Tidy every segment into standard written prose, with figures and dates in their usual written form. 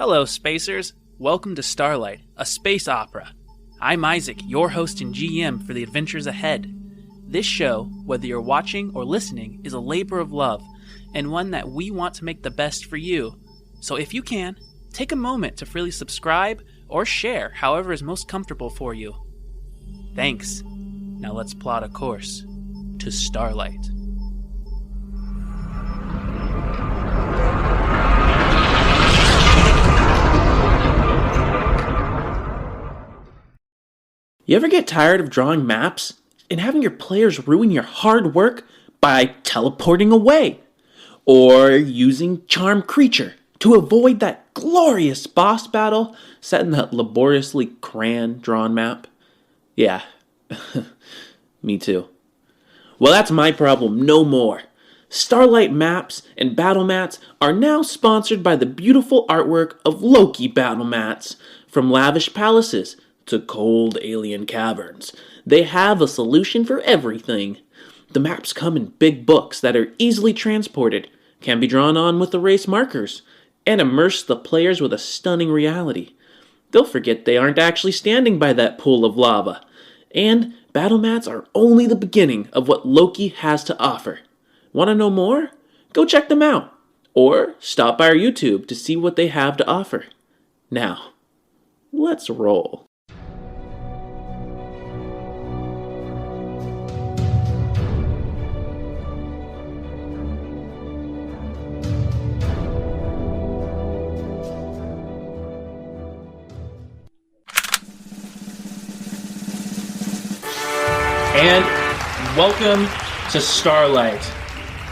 Hello, Spacers. Welcome to Starlight, a space opera. I'm Isaac, your host and GM for the adventures ahead. This show, whether you're watching or listening, is a labor of love, and one that we want to make the best for you. So if you can, take a moment to freely subscribe or share however is most comfortable for you. Thanks. Now let's plot a course to Starlight. You ever get tired of drawing maps and having your players ruin your hard work by teleporting away? Or using Charm Creature to avoid that glorious boss battle set in that laboriously crayon-drawn map? Yeah, me too. Well, that's my problem no more. Starlight maps and battle mats are now sponsored by the beautiful artwork of Loki battle mats. From lavish palaces to cold alien caverns, they have a solution for everything. The maps come in big books that are easily transported, can be drawn on with erase markers, and immerse the players with a stunning reality. They'll forget they aren't actually standing by that pool of lava. And battle mats are only the beginning of what Loki has to offer. Want to know more? Go check them out, or stop by our YouTube to see what they have to offer. Now, let's roll. And welcome to Starlight.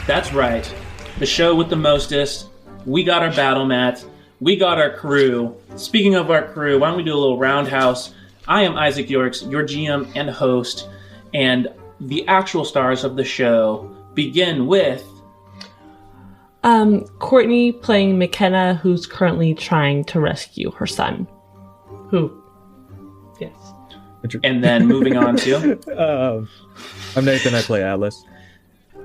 That's right, the show with the mostest. We got our battle mat. We got our crew. Speaking of our crew, why don't we do a little roundhouse? I am Isaac Yorks, your GM and host, and the actual stars of the show begin with... Courtney playing McKenna, who's currently trying to rescue her son. Yes. And then moving on to... I'm Nathan, I play Atlas.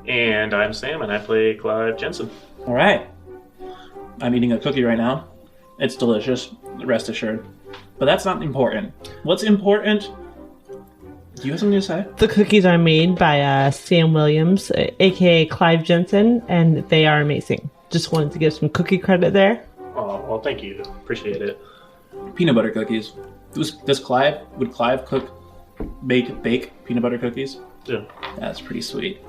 And I'm Sam, and I play Clive Jensen. All right. I'm eating a cookie right now. It's delicious, rest assured. But that's not important. What's important... Do you have something to say? The cookies are made by Sam Williams, aka Clive Jensen, and they are amazing. Just wanted to give some cookie credit there. Oh, well, thank you. Appreciate it. Peanut butter cookies. Would Clive bake peanut butter cookies? Yeah. That's pretty sweet.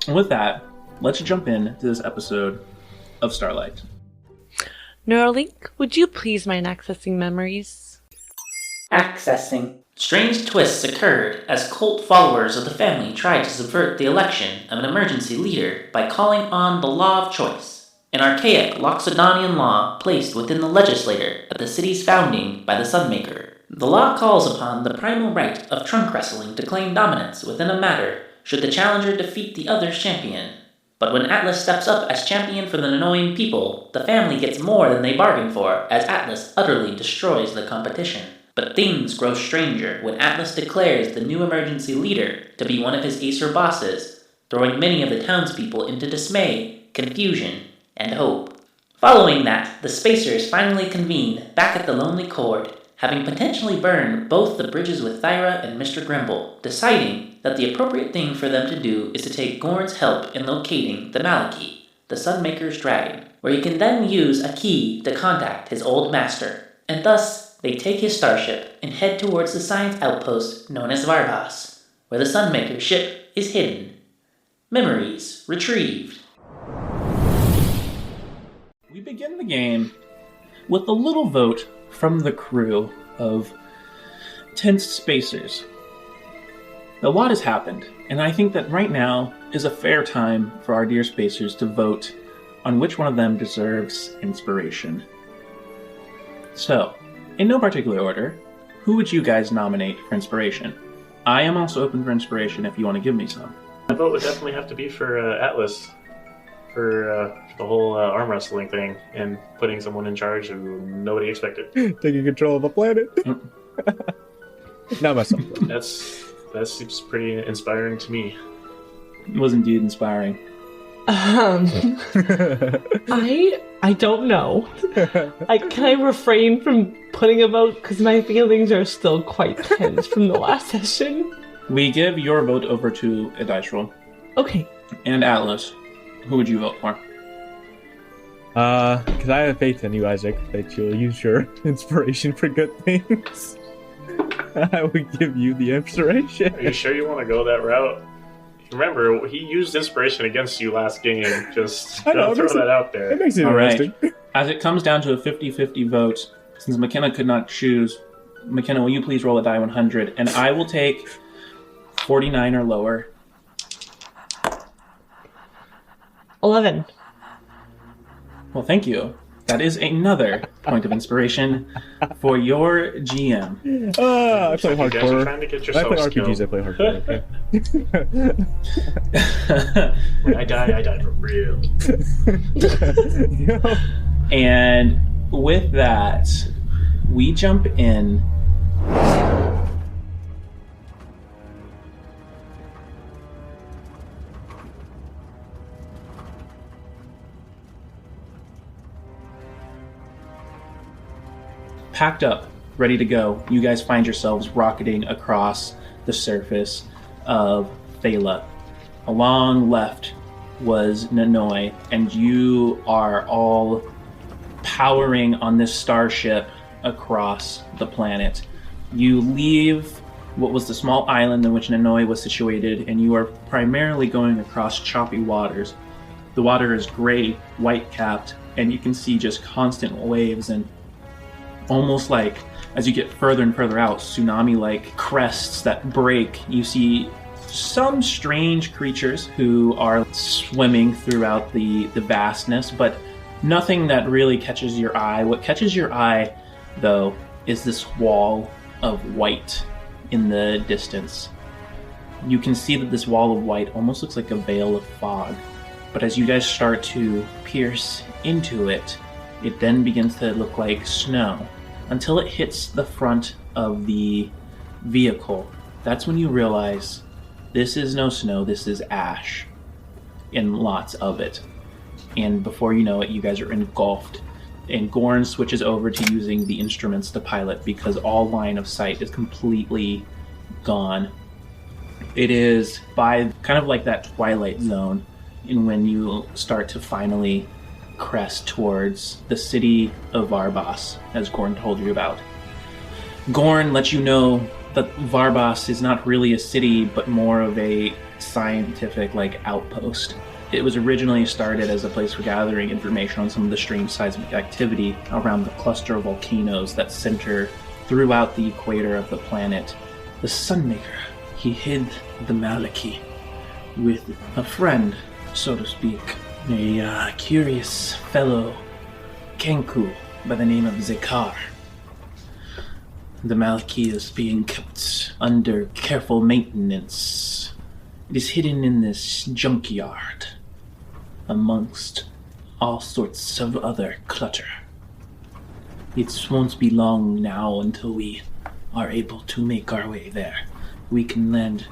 And with that, let's jump into this episode of Starlight. Neuralink, would you please mind accessing memories? Accessing. Strange twists occurred as cult followers of the family tried to subvert the election of an emergency leader by calling on the Law of Choice, an archaic Loxodonian law placed within the legislature at the city's founding by the Sunmaker. The law calls upon the primal right of trunk wrestling to claim dominance within a matter should the challenger defeat the other's champion. But when Atlas steps up as champion for the annoying people, the family gets more than they bargained for as Atlas utterly destroys the competition. But things grow stranger when Atlas declares the new emergency leader to be one of his Acer bosses, throwing many of the townspeople into dismay, confusion, and hope. Following that, the Spacers finally convene back at the Lonely Cord, having potentially burned both the bridges with Thyra and Mr. Grimble, deciding that the appropriate thing for them to do is to take Gorn's help in locating the Malachy, the Sunmakers DRAGON, where he can then use a key to contact his old master. And thus, they take his starship and head towards the science outpost known as Vardas, where the Sunmaker ship is hidden. Memories retrieved. We begin the game with a little vote from the crew of tense Spacers. A lot has happened, and I think that right now is a fair time for our dear Spacers to vote on which one of them deserves inspiration. So, in no particular order, who would you guys nominate for inspiration? I am also open for inspiration if you want to give me some. My vote would definitely have to be for Atlas, for the whole arm wrestling thing, and putting someone in charge who nobody expected. Taking control of a planet. Not myself. That seems pretty inspiring to me. It was indeed inspiring. I don't know. Can I refrain from putting a vote because my feelings are still quite tense from the last session? We give your vote over to a dice roll. Okay. And Atlas, who would you vote for? Because I have faith in you, Isaac, that you'll use your inspiration for good things. I would give you the inspiration. Are you sure you want to go that route? Remember, he used inspiration against you last game. Just throw that out there. It makes it All interesting. right. As it comes down to a 50-50 vote, since McKenna could not choose, McKenna, will you please roll a die 100? And I will take 49 or lower. 11. Well, thank you. That is another point of inspiration for your GM. I play You guys are hardcore. trying to get I yourself play skilled. RPGs, I play hardcore. When I die for real. And with that, we jump in. Packed up, ready to go. You guys find yourselves rocketing across the surface of Thala. Along left was Nanoi, and you are all powering on this starship across the planet. You leave what was the small island in which Nanoi was situated, and you are primarily going across choppy waters. The water is gray, white-capped, and you can see just constant waves, and almost like as you get further and further out, tsunami-like crests that break. You see some strange creatures who are swimming throughout the vastness, but nothing that really catches your eye. What catches your eye, though, is this wall of white in the distance. You can see that this wall of white almost looks like a veil of fog, but as you guys start to pierce into it, it then begins to look like snow until it hits the front of the vehicle. That's when you realize this is no snow, this is ash, and lots of it. And before you know it, you guys are engulfed. And Gorn switches over to using the instruments to pilot because all line of sight is completely gone. It is by kind of like that twilight zone in when you start to finally crest towards the city of Varbas, as Gorn told you about. Gorn lets you know that Varbas is not really a city, but more of a scientific outpost. It was originally started as a place for gathering information on some of the strange seismic activity around the cluster of volcanoes that center throughout the equator of the planet. The Sunmaker, he hid the Malachy with a friend, so to speak, a curious fellow Kenku by the name of Zekar. The Malachy is being kept under careful maintenance. It is hidden in this junkyard, amongst all sorts of other clutter. It won't be long now until we are able to make our way there. We can land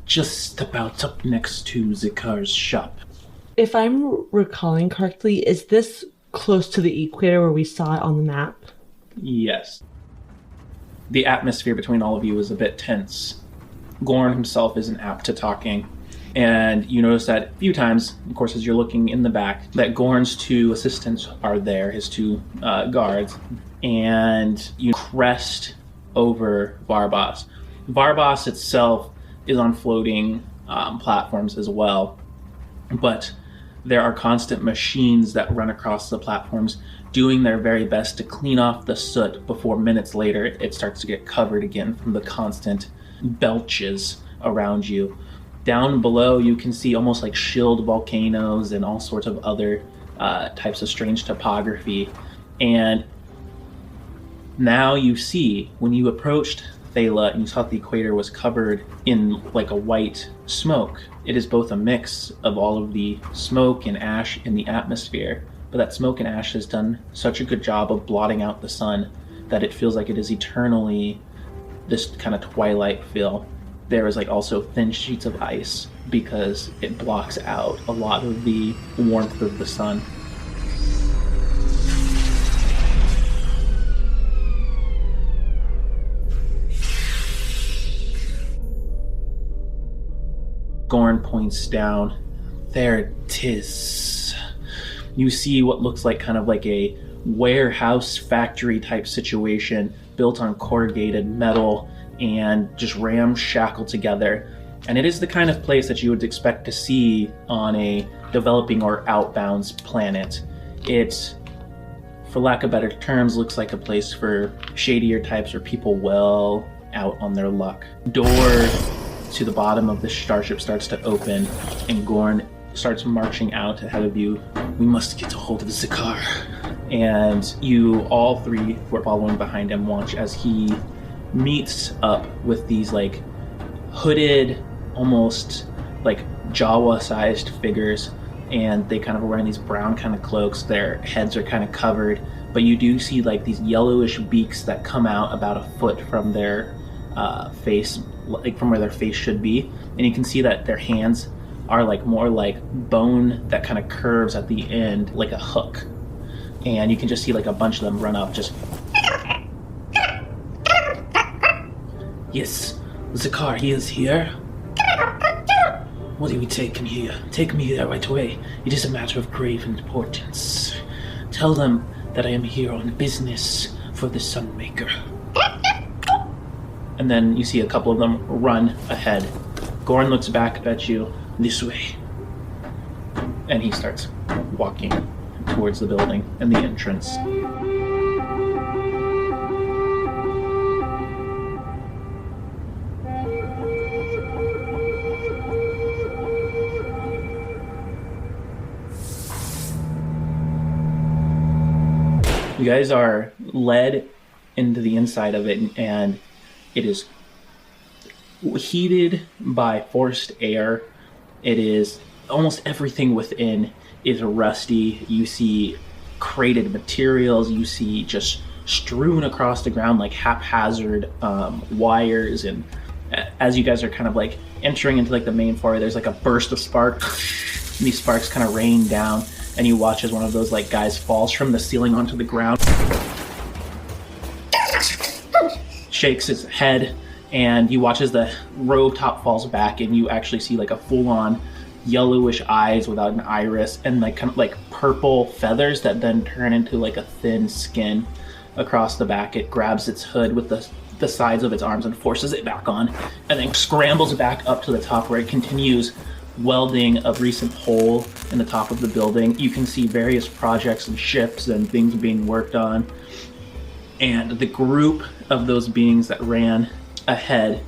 just about up next to Zekar's shop. If I'm recalling correctly, is this close to the equator where we saw it on the map? Yes. The atmosphere between all of you is a bit tense. Gorn himself isn't apt to talking. And you notice that a few times, of course, as you're looking in the back, that Gorn's two assistants are there, his two guards. And you crest over Varbas. Varbas itself is on floating platforms as well. But there are constant machines that run across the platforms doing their very best to clean off the soot before minutes later it starts to get covered again from the constant belches around you. Down below you can see almost like shield volcanoes and all sorts of other types of strange topography. And now you see, when you approached Thala and you saw that the equator was covered in like a white smoke, it is both a mix of all of the smoke and ash in the atmosphere, but that smoke and ash has done such a good job of blotting out the sun that it feels like it is eternally this kind of twilight feel. there is like also thin sheets of ice because it blocks out a lot of the warmth of the sun. Gorn points down. There it is. You see what looks like kind of like a warehouse factory type situation built on corrugated metal and just ramshackled together. And it is the kind of place that you would expect to see on a developing or outbounds planet. It, for lack of better terms, looks like a place for shadier types or people well out on their luck. Door to the bottom of the starship starts to open, and Gorn starts marching out ahead of you. We must get a hold of Zakar. And you, all three who are following behind him, watch as he meets up with these like hooded, almost like Jawa-sized figures, and they kind of are wearing these brown kind of cloaks. Their heads are kind of covered, but you do see like these yellowish beaks that come out about a foot from their face, like from where their face should be, and you can see that their hands are like more like bone that kind of curves at the end like a hook, and you can just see like a bunch of them run up just. Yes, Zakar, he is here. What do we take him here? Take me there right away. It is a matter of grave importance. Tell them that I am here on business for the Sunmaker. And then you see a couple of them run ahead. Gorn looks back at you. This way. And he starts walking towards the building and the entrance. You guys are led into the inside of it, and it is heated by forced air. It is almost everything within is rusty. You see crated materials. You see just strewn across the ground like haphazard wires. And as you guys are kind of like entering into like the main floor, there's like a burst of spark. And these sparks kind of rain down, and you watch as one of those like guys falls from the ceiling onto the ground, shakes his head, and you watch as the robe top falls back, and you actually see like a full-on yellowish eyes without an iris, and like kind of like purple feathers that then turn into like a thin skin across the back. It grabs its hood with the sides of its arms and forces it back on, and then scrambles back up to the top, where it continues welding a recent hole in the top of the building. You can see various projects and ships and things being worked on, and the group of those beings that ran ahead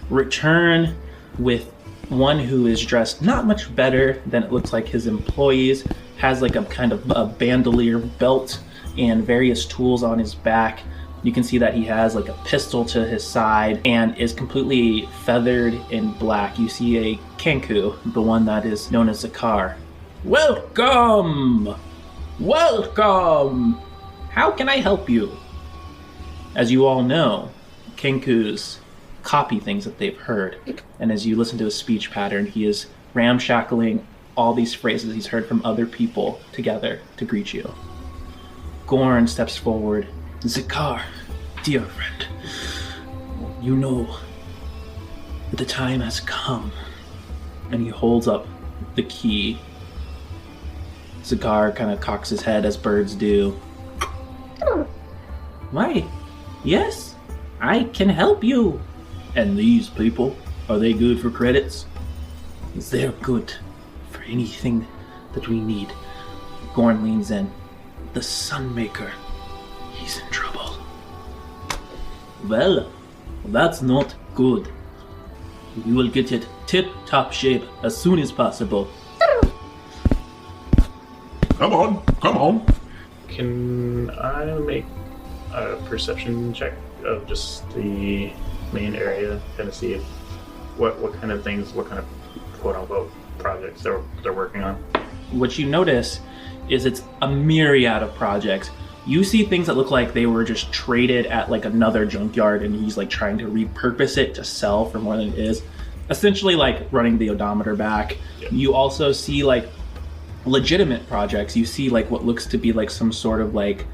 return with one who is dressed not much better than it looks like his employees, has like a kind of a bandolier belt and various tools on his back. You can see that he has like a pistol to his side and is completely feathered in black. You see a Kenku, the one that is known as Zakar. Welcome! Welcome! How can I help you? As you all know, Kenkus copy things that they've heard. And as you listen to his speech pattern, he is ramshackling all these phrases he's heard from other people together to greet you. Gorn steps forward. Zakar, dear friend, you know that the time has come. And he holds up the key. Zakar kind of cocks his head as birds do. Why? Yes, I can help you. And these people, are they good for credits? They're good for anything that we need. Gorn leans in. The Sunmaker. He's in trouble. Well, that's not good. We will get it tip-top shape as soon as possible. Come on. Can I make a perception check of just the main area, kind of see if what kind of things, what kind of quote-unquote projects they're working on? What you notice is it's a myriad of projects. You see things that look like they were just traded at like another junkyard, and he's like trying to repurpose it to sell for more than it is. essentially like running the odometer back. Yeah. You also see like legitimate projects. You see like what looks to be like some sort of like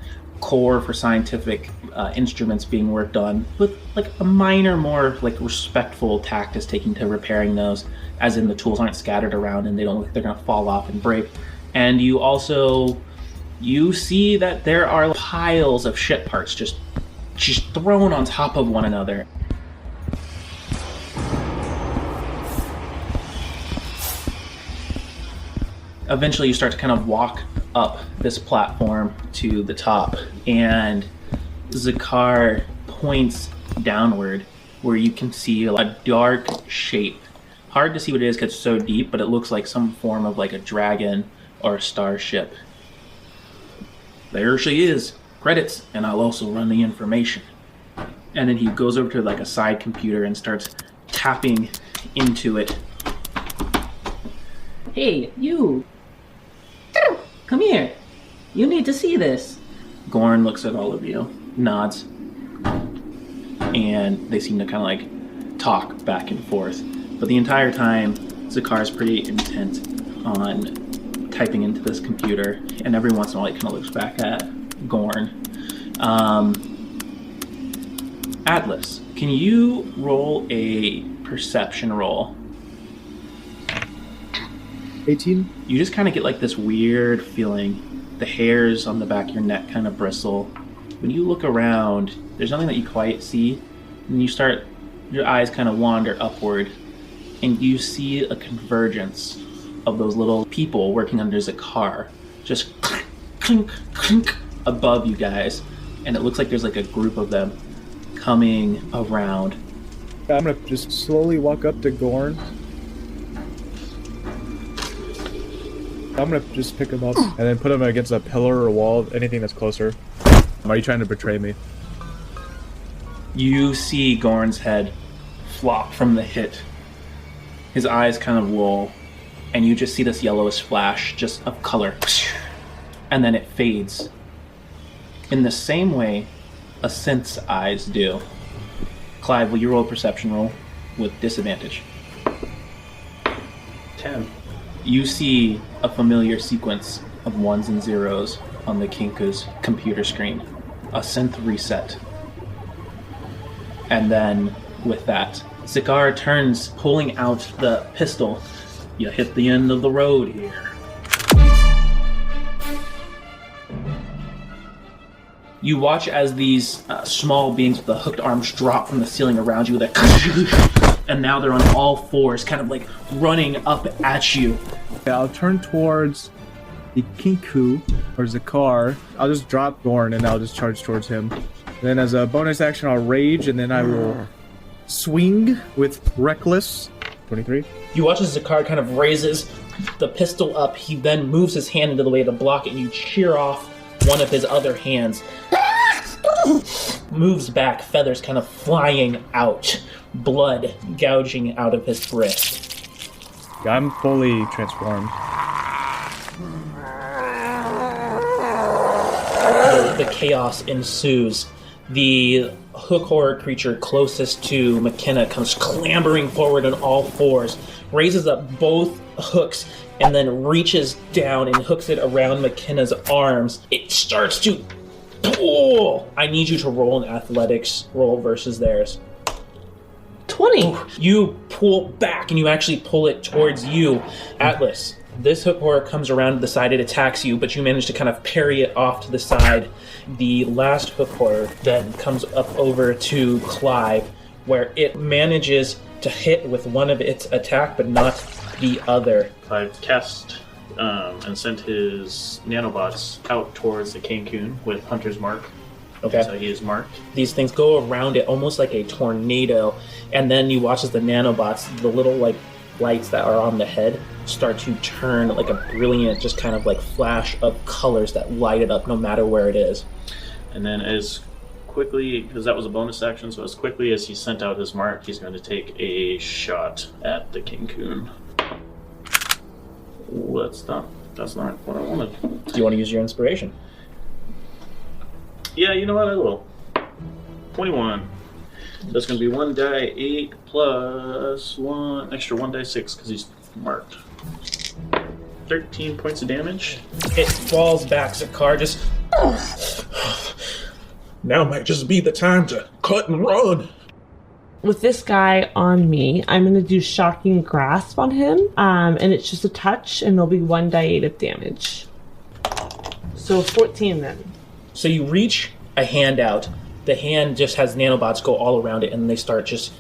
core for scientific instruments being worked on, with like a minor, more like respectful tact is taken to repairing those, as in the tools aren't scattered around and they don't look like they're gonna fall off and break. And you see that there are piles of ship parts just thrown on top of one another. Eventually you start to kind of walk up this platform to the top, and Zakar points downward where you can see a dark shape. Hard to see what it is because it's so deep, but it looks like some form of like a dragon or a starship. There she is. Credits, and I'll also run the information. And then he goes over to like a side computer and starts tapping into it. Hey, you! Come here. You need to see this. Gorn looks at all of you, nods, and they seem to kind of like talk back and forth. But the entire time, Zakar's pretty intent on typing into this computer, and every once in a while he kind of looks back at Gorn. Atlas, can you roll a perception roll? 18? You just kind of get like this weird feeling. The hairs on the back of your neck kind of bristle. When you look around, there's nothing that you quite see. And your eyes kind of wander upward, and you see a convergence of those little people working under Zakar, just clink, clink, clink above you guys. And it looks like there's like a group of them coming around. I'm gonna just slowly walk up to Gorn. I'm gonna just pick him up and then put him against a pillar or wall, anything that's closer. Are you trying to betray me? You see Gorn's head flop from the hit. His eyes kind of roll, and you just see this yellowish flash just of color. And then it fades. In the same way a synth's eyes do. Clive, will you roll a perception roll with disadvantage? 10. You see a familiar sequence of ones and zeros on the Kinku's computer screen. A synth reset. And then, with that, Zakar turns, pulling out the pistol. You hit the end of the road here. You watch as these small beings with the hooked arms drop from the ceiling around you, and now they're on all fours, kind of like running up at you. Yeah, I'll turn towards the Kinku, or Zakar. I'll just drop Gorn and I'll just charge towards him. Then as a bonus action, I'll rage, and then I will swing with Reckless. 23. You watch as Zakar kind of raises the pistol up. He then moves his hand into the way to block it, and you shear off one of his other hands. Moves back, feathers kind of flying out, blood gouging out of his wrist. Yeah, I'm fully transformed. The chaos ensues. The hook horror creature closest to McKenna comes clambering forward on all fours, raises up both hooks, and then reaches down and hooks it around McKenna's arms. It starts to pull. I need you to roll an athletics roll versus theirs. 20! You pull back and you actually pull it towards you. Atlas, this hook horror comes around to the side, it attacks you, but you manage to kind of parry it off to the side. The last hook horror then comes up over to Clive, where it manages to hit with one of its attack, but not the other. Clive cast and sent his nanobots out towards the Cancun with Hunter's Mark. Okay. So he is marked. These things go around it almost like a tornado, and then you watch as the nanobots, the little like lights that are on the head, start to turn like a brilliant, just kind of like flash of colors that light it up no matter where it is. And then as quickly, because that was a bonus action, so as quickly as he sent out his mark, he's going to take a shot at the Cancun. Ooh, that's not what I wanted. Do you want to use your inspiration? Yeah, you know what, I will. 21. That's going to be 1 die 8 plus 1 extra 1 die 6 because he's marked. 13 points of damage. It falls back. Zakar just... Now might just be the time to cut and run. With this guy on me, I'm going to do Shocking Grasp on him. And it's just a touch, and there'll be 1 die 8 of damage. So 14 then. So you reach a hand out. The hand just has nanobots go all around it, and they start just...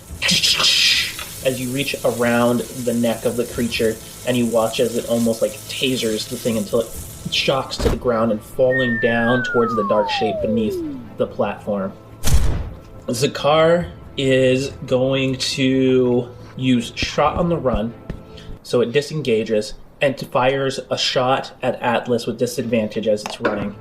as you reach around the neck of the creature, and you watch as it almost like tasers the thing until it shocks to the ground and falling down towards the dark shape beneath the platform. Zakar is going to use Shot on the Run, so it disengages, and fires a shot at Atlas with disadvantage as it's running.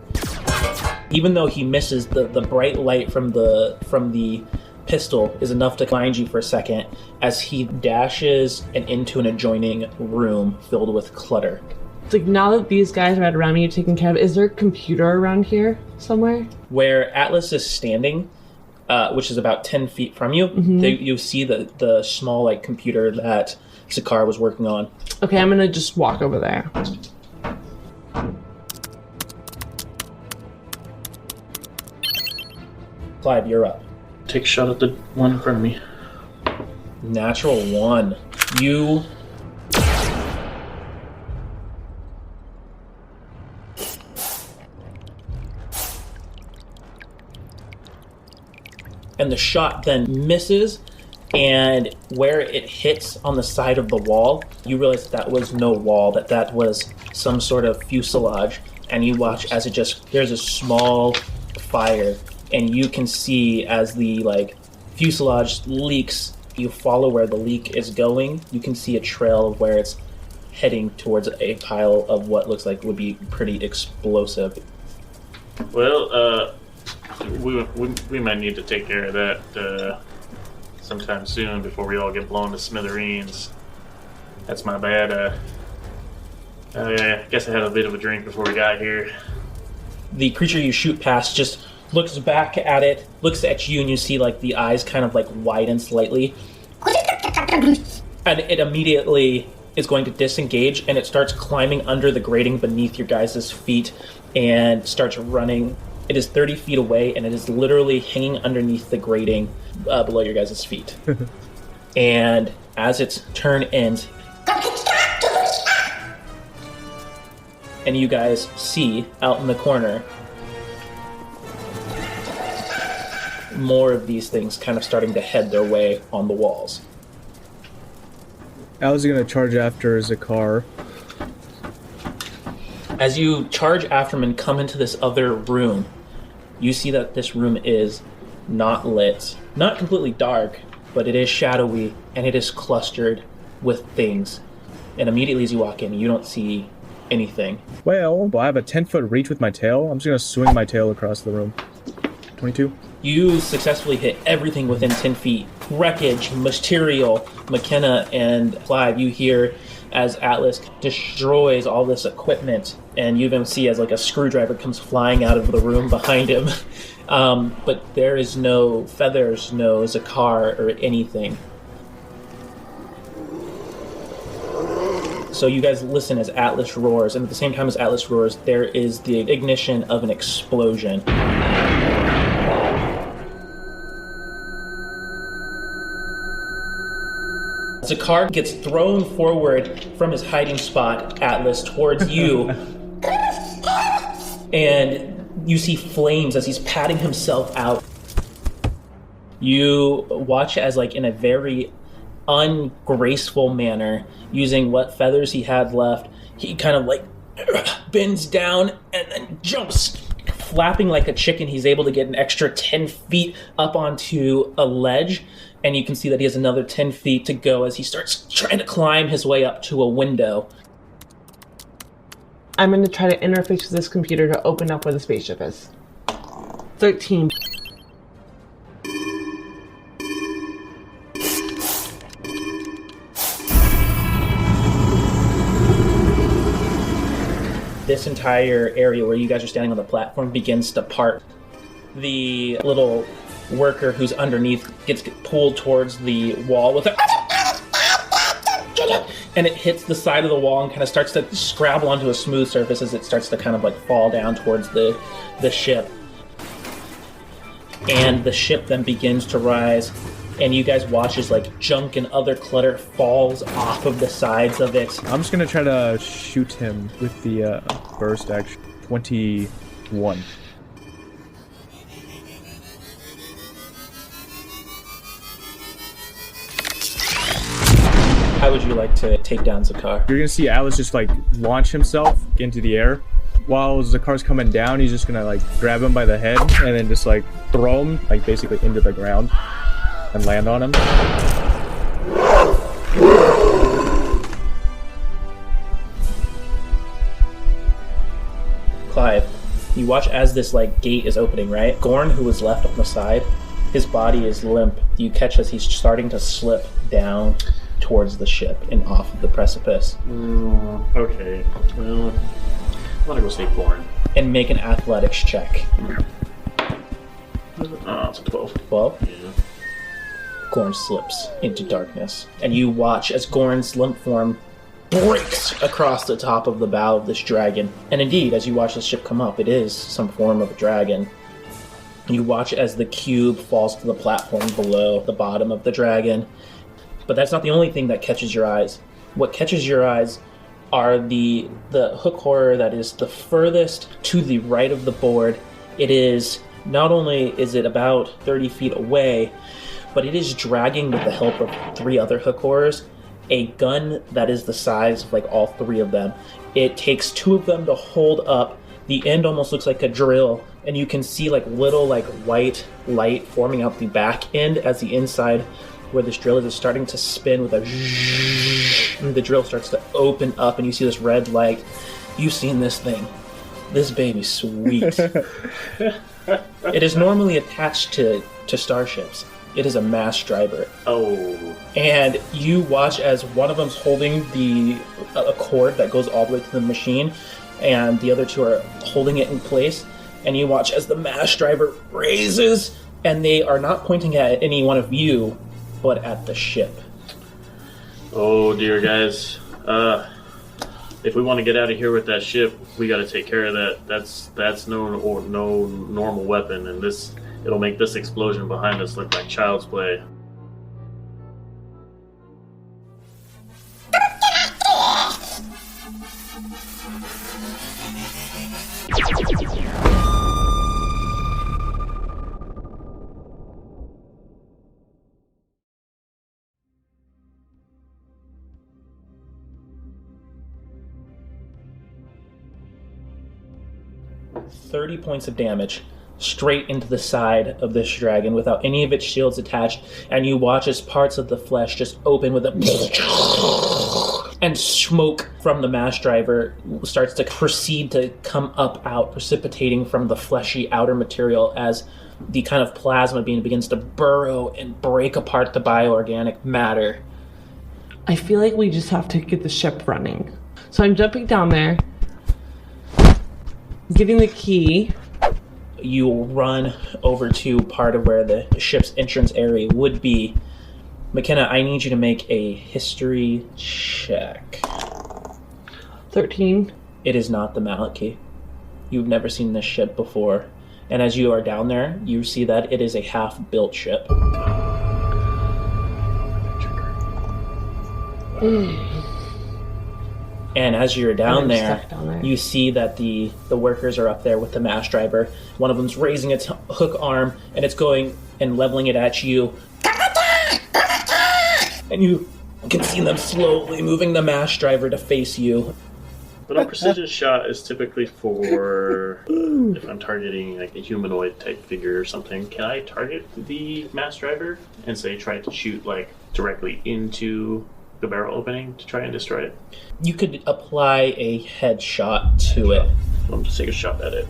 Even though he misses, the bright light from the pistol is enough to blind you for a second as he dashes into an adjoining room filled with clutter. It's like, now that these guys are around me, you're taking care of, is there a computer around here somewhere? Where Atlas is standing, which is about 10 feet from you, you see the small like computer that Zakar was working on. Okay, I'm gonna just walk over there. Clive, you're up. Take a shot at the one in front of me. Natural 1. You... And the shot then misses, and where it hits on the side of the wall, you realize that was no wall, that was some sort of fuselage, and you watch as there's a small fire, and you can see as the fuselage leaks, you follow where the leak is going, you can see a trail of where it's heading towards a pile of what looks like would be pretty explosive. Well, we might need to take care of that sometime soon before we all get blown to smithereens. That's my bad. I guess I had a bit of a drink before we got here. The creature you shoot past just looks back at it, looks at you, and you see the eyes kind of widen slightly. And it immediately is going to disengage, and it starts climbing under the grating beneath your guys' feet and starts running. It is 30 feet away, and it is literally hanging underneath the grating below your guys' feet. And as its turn ends, and you guys see out in the corner more of these things kind of starting to head their way on the walls. I was going to charge after Zakar. As you charge after him and come into this other room, you see that this room is not lit. Not completely dark, but it is shadowy, and it is clustered with things. And immediately as you walk in, you don't see anything. Well, I have a 10-foot reach with my tail. I'm just going to swing my tail across the room. 22. You successfully hit everything within 10 feet. Wreckage, material. McKenna and Clive, you hear as Atlas destroys all this equipment, and you even see as a screwdriver comes flying out of the room behind him. But there is no feathers, no Zakar, or anything. So you guys listen as Atlas roars, and at the same time as Atlas roars, there is the ignition of an explosion. Zakar gets thrown forward from his hiding spot, Atlas, towards you. And you see flames as he's patting himself out. You watch as, in a very ungraceful manner, using what feathers he had left, he kind of, bends down and then jumps. Flapping like a chicken, he's able to get an extra 10 feet up onto a ledge. And you can see that he has another 10 feet to go as he starts trying to climb his way up to a window. I'm going to try to interface with this computer to open up where the spaceship is. 13. This entire area where you guys are standing on the platform begins to part. The little worker who's underneath gets pulled towards the wall with a... and it hits the side of the wall and kind of starts to scrabble onto a smooth surface as it starts to kind of like fall down towards the ship. And the ship then begins to rise, and you guys watch as like junk and other clutter falls off of the sides of it. I'm just gonna try to shoot him with the burst action. 21. How would you like to take down Zakar? You're gonna see Alice just like launch himself into the air. While Zakar's coming down, he's just gonna like grab him by the head and then just like throw him like basically into the ground and land on him. Clive, you watch as this like gate is opening, right? Gorn, who was left on the side, his body is limp. You catch as he's starting to slip down towards the ship and off of the precipice. Okay. Well, I'm gonna go save Gorn. And make an athletics check. It's a 12. 12? Yeah. Gorn slips into darkness, and you watch as Gorn's limp form breaks across the top of the bow of this dragon. And indeed, as you watch the ship come up, it is some form of a dragon. You watch as the cube falls to the platform below the bottom of the dragon. But that's not the only thing that catches your eyes. What catches your eyes are the hook horror that is the furthest to the right of the board. It is, not only is it about 30 feet away, but it is dragging, with the help of 3 other hook horrors, a gun that is the size of like all 3 of them. It takes 2 of them to hold up. The end almost looks like a drill, and you can see like little like white light forming out the back end as the inside where this drill is starting to spin with a zzzz, and the drill starts to open up, and you see this red light. You've seen this thing. This baby's sweet. It is normally attached to starships. It is a mass driver. Oh. And you watch as one of them's holding a cord that goes all the way to the machine, and the other 2 are holding it in place. And you watch as the mass driver raises, and they are not pointing at any one of you, but at the ship. Oh dear, guys. If we want to get out of here with that ship, we got to take care of that. That's no normal weapon, and it'll make this explosion behind us look like child's play. $30 points of damage straight into the side of this dragon without any of its shields attached, and you watch as parts of the flesh just open with a and smoke from the mass driver starts to proceed to come out, precipitating from the fleshy outer material as the kind of plasma being begins to burrow and break apart the bioorganic matter. I feel like we just have to get the ship running. So I'm jumping down there, getting the key. You run over to part of where the ship's entrance area would be. McKenna, I need you to make a history check. 13. It is not the Malachy. You've never seen this ship before. And as you are down there, you see that it is a half-built ship. And as you're down there, you see that the workers are up there with the mass driver. One of them's raising its hook arm, and it's going and leveling it at you. And you can see them slowly moving the mass driver to face you. But a precision shot is typically for if I'm targeting like a humanoid type figure or something. Can I target the mass driver and say try to shoot like directly into the barrel opening to try and destroy it? You could apply a headshot to it. I'll just take a shot at it.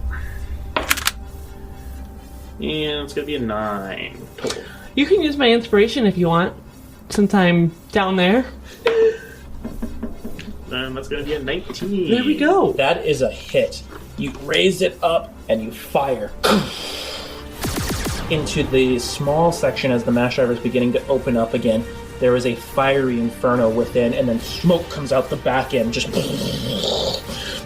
And it's gonna be a 9 total. You can use my inspiration if you want, since I'm down there. And that's gonna be a 19. There we go. That is a hit. You raise it up and you fire. into the small section as the mass driver is beginning to open up again. There is a fiery inferno within, and then smoke comes out the back end, just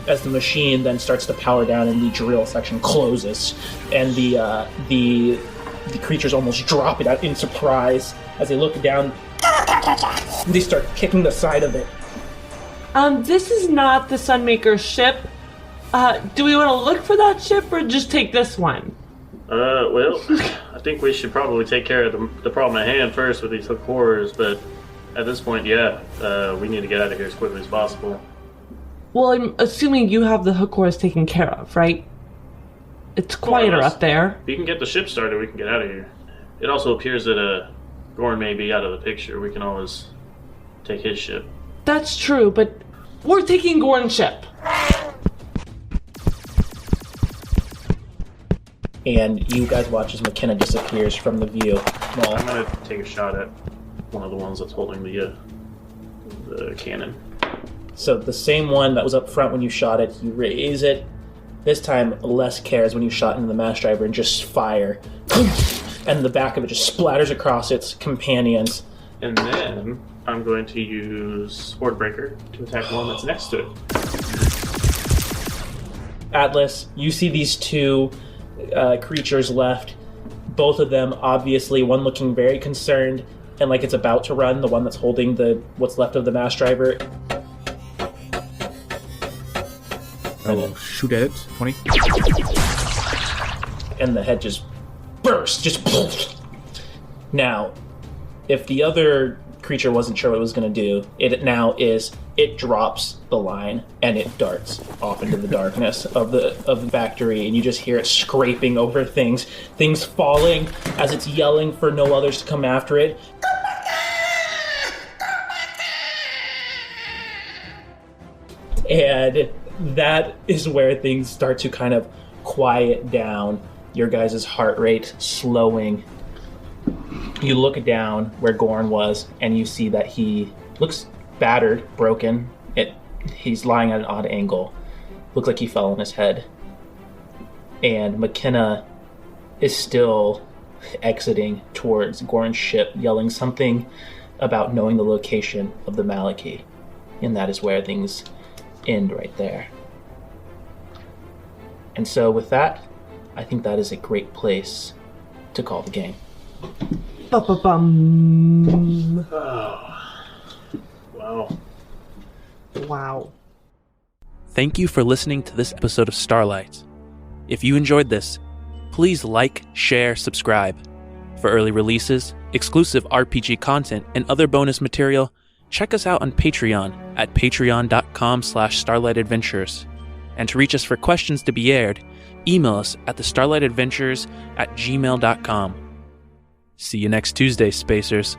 as the machine then starts to power down and the drill section closes. And the creatures almost drop it out in surprise as they look down. They start kicking the side of it. This is not the Sunmaker's ship. Do we want to look for that ship or just take this one? Well, I think we should probably take care of the problem at hand first with these hook horrors, but at this point, we need to get out of here as quickly as possible. Well, I'm assuming you have the hook horse taken care of, right? It's quieter up there. If you can get the ship started, we can get out of here. It also appears that Gorn may be out of the picture. We can always take his ship. That's true, but we're taking Gorn's ship. And you guys watch as McKenna disappears from the view. Well, I'm gonna take a shot at one of the ones that's holding the cannon. So the same one that was up front when you shot it, you raise it. This time, less cares when you shot into the mass driver and just fire. And the back of it just splatters across its companions. And then I'm going to use Swordbreaker to attack the one that's next to it. Atlas, you see these two creatures left. Both of them, obviously, one looking very concerned and like it's about to run, the one that's holding what's left of the mass driver. I will shoot at it. 20. And the head just bursts. Now, if the other creature wasn't sure what it was going to do, it drops the line and it darts off into the darkness of the factory, and you just hear it scraping over things falling as it's yelling for no others to come after it. And that is where things start to kind of quiet down. Your guys' heart rate slowing. You look down where Gorn was, and you see that he looks battered, broken. He's lying at an odd angle. Looks like he fell on his head. And McKenna is still exiting towards Gorn's ship, yelling something about knowing the location of the Malachy. And that is where things end right there. And so with that, I think that is a great place to call the game. Ba-ba-bum. Oh. Wow. Wow. Thank you for listening to this episode of Starlight. If you enjoyed this, please like, share, subscribe. For early releases, exclusive RPG content, and other bonus material, check us out on Patreon at patreon.com/starlightadventures. And to reach us for questions to be aired, email us at thestarlightadventures@gmail.com. See you next Tuesday, Spacers.